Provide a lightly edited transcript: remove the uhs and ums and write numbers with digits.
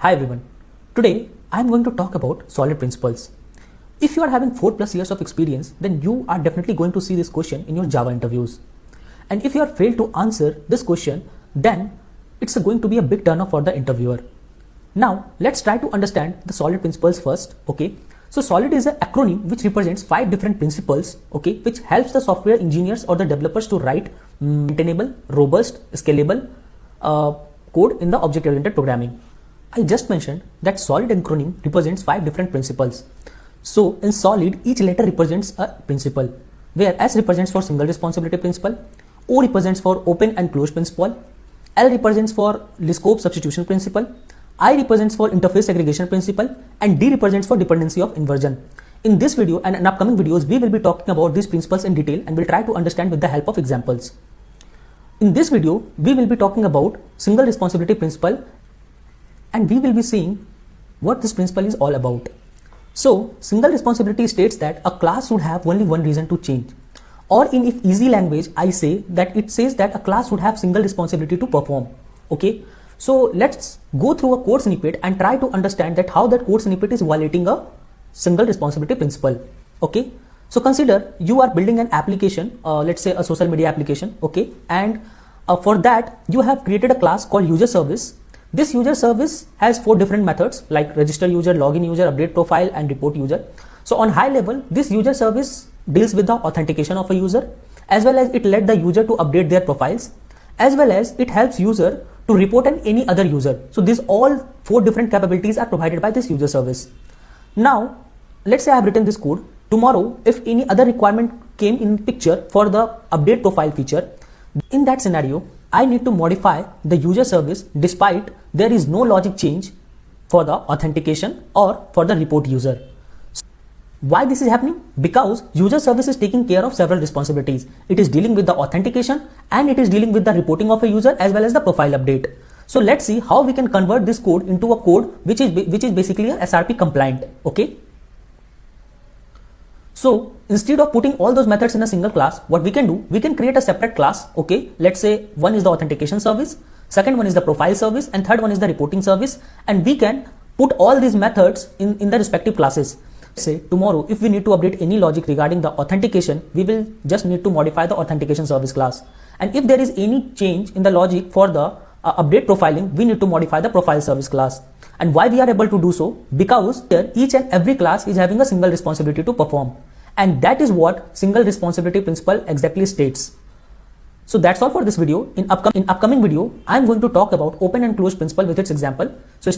Hi everyone. Today I am going to talk about solid principles. If you are having 4+ years of experience, then you are definitely going to see this question in your Java interviews. And if you are failed to answer this question, then it's going to be a big turnoff for the interviewer. Now let's try to understand the solid principles first. Okay. So solid is an acronym which represents 5 different principles, okay, which helps the software engineers or the developers to write maintainable, robust, scalable code in the object-oriented programming. I just mentioned that solid acronym represents 5 different principles. So in solid, each letter represents a principle, where S represents for single responsibility principle, O represents for open and closed principle, L represents for scope substitution principle, I represents for interface segregation principle, and D represents for dependency of inversion. In this video and in upcoming videos, we will be talking about these principles in detail and will try to understand with the help of examples. In this video, we will be talking about single responsibility principle and we will be seeing what this principle is all about. So, single responsibility states that a class should have only one reason to change. Or in if easy language, I say that it says that a class should have single responsibility to perform. Okay. So, let's go through a code snippet and try to understand that how that code snippet is violating a single responsibility principle. Okay. So, consider you are building an application, let's say a social media application. Okay. And for that, you have created a class called user service. This user service has 4 different methods like register user, login user, update profile, and report user. So on high level, this user service deals with the authentication of a user, as well as it let the user to update their profiles, as well as it helps user to report on any other user. So these all 4 different capabilities are provided by this user service. Now, let's say I have written this code. Tomorrow, if any other requirement came in picture for the update profile feature, in that scenario, I need to modify the user service despite there is no logic change for the authentication or for the report user. Why this is happening? Because user service is taking care of several responsibilities. It is dealing with the authentication and it is dealing with the reporting of a user as well as the profile update. So let's see how we can convert this code into a code which is basically a SRP compliant. Okay. So instead of putting all those methods in a single class, what we can do, we can create a separate class. Okay, let's say one is the authentication service, second one is the profile service, and third one is the reporting service, and we can put all these methods in the respective classes. Say tomorrow, if we need to update any logic regarding the authentication, we will just need to modify the authentication service class. And if there is any change in the logic for the update profiling, we need to modify the profile service class. And why we are able to do so? Because here each and every class is having a single responsibility to perform. And that is what single responsibility principle exactly states. So that's all for this video. In upcoming video, I am going to talk about open and closed principle with its example. So